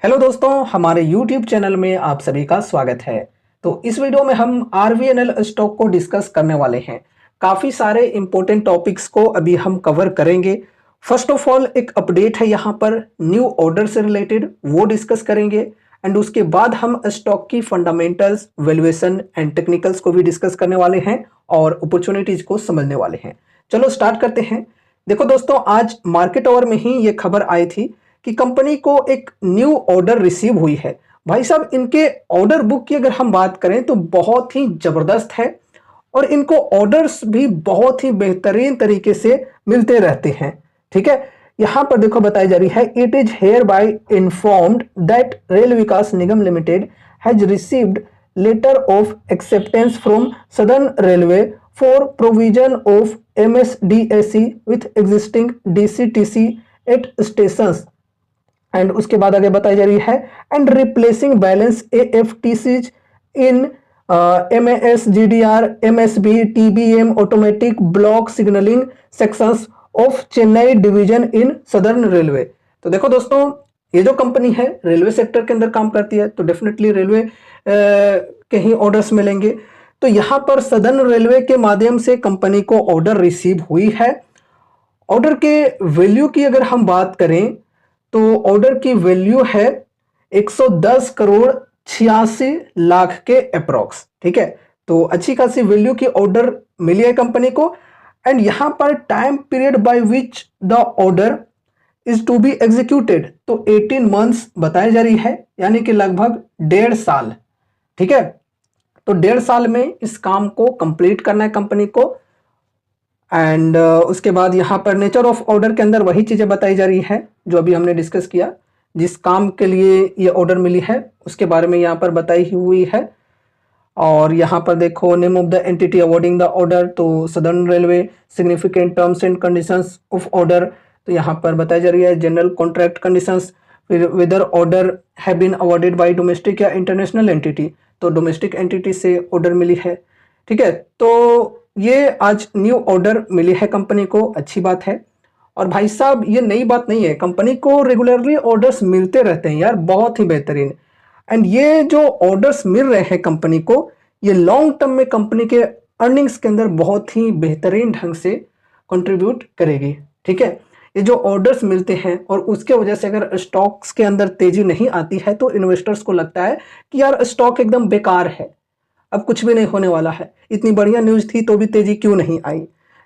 Hello दोस्तों, हमारे YouTube channel में आप सभी का स्वागत है। तो इस वीडियो में हम RVNL स्टॉक को डिस्कस करने वाले हैं। काफ़ी सारे इंपॉर्टेंट टॉपिक्स को अभी हम कवर करेंगे। फर्स्ट ऑफ ऑल एक अपडेट है यहाँ पर न्यू ऑर्डर से रिलेटेड, वो डिस्कस करेंगे एंड उसके बाद हम स्टॉक की फंडामेंटल्स, वैल्यूएशन एंड टेक्निकल्स को भी डिस्कस करने वाले हैं और अपॉर्चुनिटीज को समझने वाले हैं। चलो स्टार्ट करते हैं। देखो दोस्तों, आज मार्केट आवर में ही ये खबर आई थी कि कंपनी को एक न्यू ऑर्डर रिसीव हुई है। भाई साहब, इनके ऑर्डर बुक की अगर हम बात करें तो बहुत ही जबरदस्त है और इनको ऑर्डर्स भी बहुत ही बेहतरीन तरीके से मिलते रहते हैं। ठीक है, यहां पर देखो बताई जा रही है, it is hereby informed that Rail Vikas Nigam Limited has received letter of acceptance from Southern Railway for provision of MSDAC with existing DCTC at stations. And उसके बाद आगे बताई जा रही है, and replacing balance AFTCs in MAS GDR MSB TBM automatic block signalling sections of Chennai division in Southern Railway. तो देखो दोस्तों, ये जो कंपनी है रेलवे सेक्टर के अंदर काम करती है, तो डेफिनेटली रेलवे के ही ऑर्डर्स मिलेंगे। तो यहाँ पर सदर्न रेलवे के माध्यम से कंपनी को ऑर्डर रिसीव हुई है। ऑर्डर के वैल्यू की अगर हम बात करें तो ऑर्डर की वैल्यू है 110 करोड़ 86 लाख के अप्रोक्स। ठीक है, तो अच्छी खासी वैल्यू की ऑर्डर मिली है कंपनी को। एंड यहां पर time period by which the order is to be executed, तो 18 मंथ्स बताई जा रही है, यानी कि लगभग 1.5 साल। ठीक है, तो 1.5 साल में इस काम को कंप्लीट करना है कंपनी को। एंड उसके बाद यहाँ पर नेचर ऑफ ऑर्डर के अंदर वही चीज़ें बताई जा रही है जो अभी हमने डिस्कस किया। जिस काम के लिए ये ऑर्डर मिली है उसके बारे में यहाँ पर बताई हुई है। और यहाँ पर देखो, name of the entity awarding the order, तो Southern Railway, significant terms and conditions of order, तो यहाँ पर बताई जा रही है जनरल कॉन्ट्रैक्ट कंडीशंस, फिर whether order have been awarded by domestic या इंटरनेशनल एंटिटी, तो डोमेस्टिक एंटिटी से ऑर्डर मिली है। ठीक है, तो ये आज न्यू ऑर्डर मिली है कंपनी को, अच्छी बात है। और भाई साहब, ये नई बात नहीं है, कंपनी को रेगुलरली ऑर्डर्स मिलते रहते हैं यार, बहुत ही बेहतरीन। एंड ये जो ऑर्डर्स मिल रहे हैं कंपनी को, ये लॉन्ग टर्म में कंपनी के अर्निंग्स के अंदर बहुत ही बेहतरीन ढंग से कंट्रीब्यूट करेगी। ठीक है, ये जो ऑर्डर्स मिलते हैं और उसके वजह से अगर स्टॉक्स के अंदर तेजी नहीं आती है तो इन्वेस्टर्स को लगता है कि यार स्टॉक एकदम बेकार है, अब कुछ भी नहीं होने वाला है, इतनी बढ़िया न्यूज थी तो भी तेजी क्यों नहीं आई।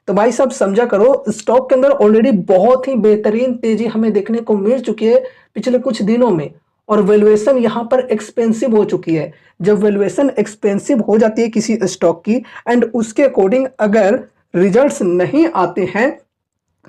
तो भाई साहब समझा करो, स्टॉक के अंदर ऑलरेडी बहुत ही बेहतरीन तेजी हमें देखने को मिल चुकी है पिछले कुछ दिनों में, और वैल्यूएशन यहाँ पर एक्सपेंसिव हो चुकी है। जब वैल्यूएशन एक्सपेंसिव हो जाती है किसी स्टॉक की एंड उसके अकॉर्डिंग अगर रिजल्ट्स नहीं आते हैं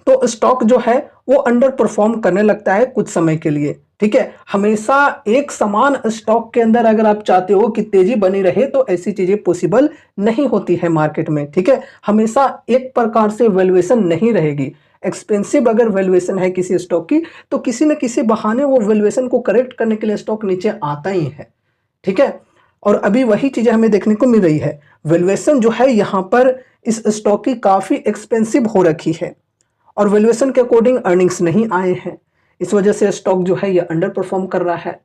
तो स्टॉक जो है वो अंडर परफॉर्म करने लगता है कुछ समय के लिए। ठीक है, हमेशा एक समान स्टॉक के अंदर अगर आप चाहते हो कि तेजी बनी रहे तो ऐसी चीजें पॉसिबल नहीं होती है मार्केट में। ठीक है, हमेशा एक प्रकार से वैल्यूएशन नहीं रहेगी। एक्सपेंसिव अगर वैल्यूएशन है किसी स्टॉक की तो किसी न किसी बहाने वो वैल्यूएशन को करेक्ट करने के लिए स्टॉक नीचे आता ही है। ठीक है, और अभी वही चीजें हमें देखने को मिल रही है। वैल्यूएशन जो है यहाँ पर इस स्टॉक की काफी एक्सपेंसिव हो रखी है और वैल्यूएशन के अकॉर्डिंग अर्निंग्स नहीं आए हैं, इस वजह से स्टॉक जो है ये अंडर परफॉर्म कर रहा है।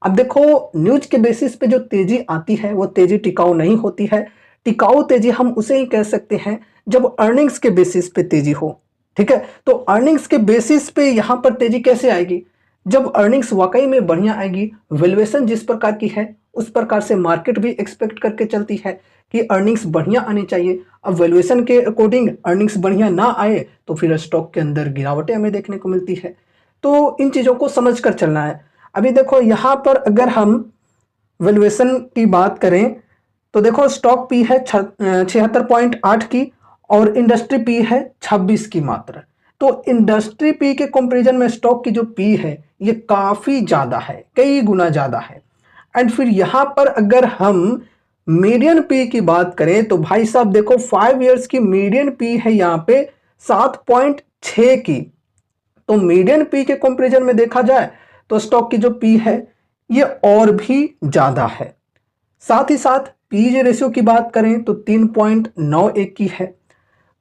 अब देखो, न्यूज के बेसिस पे जो तेजी आती है वो तेजी टिकाऊ नहीं होती है। टिकाऊ तेजी हम उसे ही कह सकते हैं जब अर्निंग्स के बेसिस पे तेजी हो। ठीक है, तो अर्निंग्स के बेसिस पे यहां पर तेजी कैसे आएगी? जब अर्निंग्स वाकई में बढ़िया आएगी, वैल्यूएशन जिस प्रकार की है उस प्रकार से मार्केट भी एक्सपेक्ट करके चलती है कि अर्निंग्स बढ़िया आनी चाहिए। अब वैल्यूएशन के अकॉर्डिंग अर्निंग्स बढ़िया ना आए तो फिर स्टॉक के अंदर गिरावटें हमें देखने को मिलती है। तो इन चीज़ों को समझ कर चलना है। अभी देखो यहाँ पर अगर हम वैल्यूएशन की बात करें तो देखो, स्टॉक पी है 76.8 की और इंडस्ट्री पी है 26 की मात्र। तो इंडस्ट्री पी के कंपैरिजन में स्टॉक की जो पी है ये काफ़ी ज़्यादा है, कई गुना ज़्यादा है। एंड फिर यहाँ पर अगर हम मीडियन पी की बात करें तो भाई साहब देखो, 5 इयर्स की मीडियन पी है यहाँ पे 7.6 की। तो मीडियन पी के कंपैरिजन में देखा जाए तो स्टॉक की जो पी है ये और भी ज्यादा है। साथ ही साथ पीई रेशियो की बात करें तो 3.91 की है।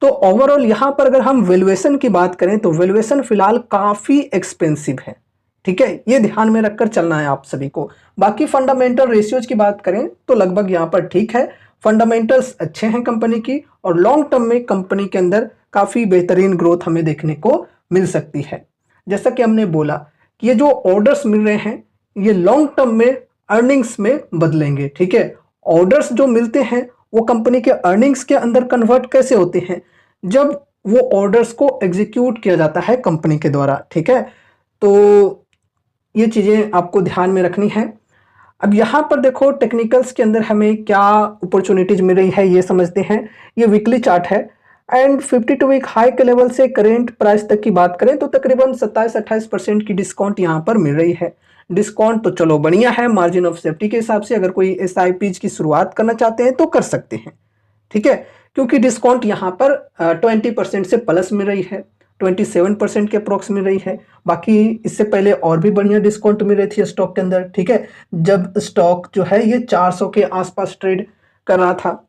तो ओवरऑल यहां पर अगर हम वैल्यूएशन की बात करें तो वैल्यूएशन फिलहाल काफी एक्सपेंसिव है। ठीक है, ये ध्यान में रखकर चलना है आप सभी को। बाकी फंडामेंटल रेशियोज की बात करें तो लगभग यहाँ पर ठीक है, फंडामेंटल्स अच्छे हैं कंपनी की, और लॉन्ग टर्म में कंपनी के अंदर काफी बेहतरीन ग्रोथ हमें देखने को मिल सकती है। जैसा कि हमने बोला कि ये जो ऑर्डर्स मिल रहे हैं ये लॉन्ग टर्म में अर्निंग्स में बदलेंगे। ठीक है, ऑर्डर्स जो मिलते हैं वो कंपनी के अर्निंग्स के अंदर कन्वर्ट कैसे होते हैं, जब वो ऑर्डर्स को एग्जीक्यूट किया जाता है कंपनी के द्वारा। ठीक है, तो ये चीजें आपको ध्यान में रखनी है। अब यहाँ पर देखो टेक्निकल्स के अंदर हमें क्या अपॉर्चुनिटीज मिल रही है ये समझते हैं। ये वीकली चार्ट है एंड 52 वीक हाई के लेवल से करेंट प्राइस तक की बात करें तो तकरीबन 27-28% की डिस्काउंट यहाँ पर मिल रही है। डिस्काउंट तो चलो बढ़िया है, मार्जिन ऑफ सेफ्टी के हिसाब से अगर कोई SIPs की शुरुआत करना चाहते हैं तो कर सकते हैं। ठीक है, क्योंकि डिस्काउंट यहाँ पर 20% से प्लस मिल रही है, 27% के अप्रोक्स मिल रही है। बाकी इससे पहले और भी बढ़िया डिस्काउंट मिल रही थी स्टॉक के अंदर। ठीक है, जब स्टॉक जो है ये 400 के आसपास ट्रेड कर रहा था,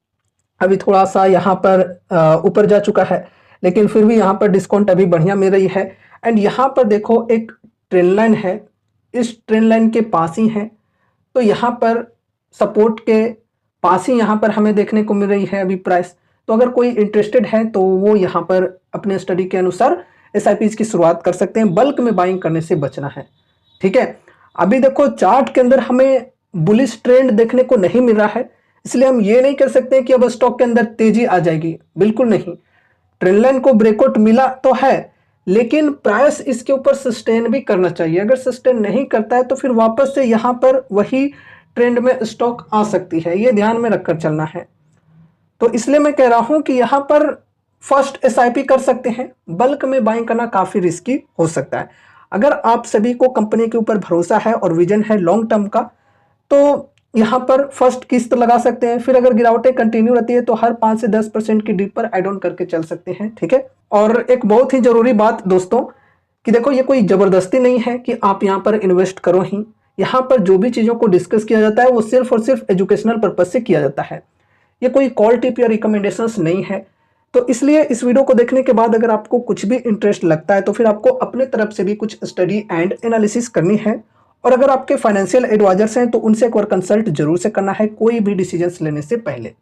अभी थोड़ा सा यहाँ पर ऊपर जा चुका है, लेकिन फिर भी यहाँ पर डिस्काउंट अभी बढ़िया मिल रही है। एंड यहाँ पर देखो एक ट्रेंड लाइन है, इस ट्रेंड लाइन के पास ही है, तो यहाँ पर सपोर्ट के पास ही यहाँ पर हमें देखने को मिल रही है अभी प्राइस। तो अगर कोई इंटरेस्टेड है तो वो यहाँ पर अपने स्टडी के अनुसार SIPs की शुरुआत कर सकते हैं, बल्क में बाइंग करने से बचना है। ठीक है, अभी देखो चार्ट के अंदर हमें बुलिश ट्रेंड देखने को नहीं मिल रहा है, इसलिए हम ये नहीं कर सकते कि अब स्टॉक के अंदर तेजी आ जाएगी, बिल्कुल नहीं। ट्रेंड लाइन को ब्रेकआउट मिला तो है, लेकिन प्राइस इसके ऊपर सस्टेन भी करना चाहिए। अगर सस्टेन नहीं करता है तो फिर वापस से यहाँ पर वही ट्रेंड में स्टॉक आ सकती है, ये ध्यान में रखकर चलना है। तो इसलिए मैं कह रहा हूं कि यहाँ पर फर्स्ट SIP कर सकते हैं, बल्क में बाइंग करना काफी रिस्की हो सकता है। अगर आप सभी को कंपनी के ऊपर भरोसा है और विजन है लॉन्ग टर्म का, तो यहाँ पर फर्स्ट किस्त लगा सकते हैं, फिर अगर गिरावटें कंटिन्यू रहती है तो हर 5 से 10% की डिप पर ऐड ऑन करके चल सकते हैं। ठीक है, और एक बहुत ही जरूरी बात दोस्तों कि देखो ये कोई जबरदस्ती नहीं है कि आप यहाँ पर इन्वेस्ट करो ही। यहाँ पर जो भी चीजों को डिस्कस किया जाता है वो सिर्फ और सिर्फ एजुकेशनल पर्पज से किया जाता है, ये कोई कॉल टिप या रिकमेंडेशंस नहीं है। तो इसलिए इस वीडियो को देखने के बाद अगर आपको कुछ भी इंटरेस्ट लगता है तो फिर आपको अपने तरफ से भी कुछ स्टडी एंड एनालिसिस करनी है, और अगर आपके फाइनेंशियल एडवाइजर्स हैं तो उनसे एक बार कंसल्ट जरूर से करना है कोई भी डिसीजंस लेने से पहले।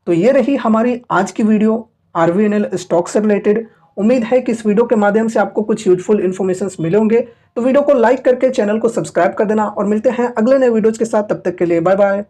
तो ये रही हमारी आज की वीडियो RVNL स्टॉक से रिलेटेड। उम्मीद है कि इस वीडियो के माध्यम से आपको कुछ यूजफुल इन्फॉर्मेशन मिले होंगे। तो वीडियो को लाइक करके चैनल को सब्सक्राइब कर देना, और मिलते हैं अगले नए वीडियोज के साथ। तब तक के लिए बाय बाय।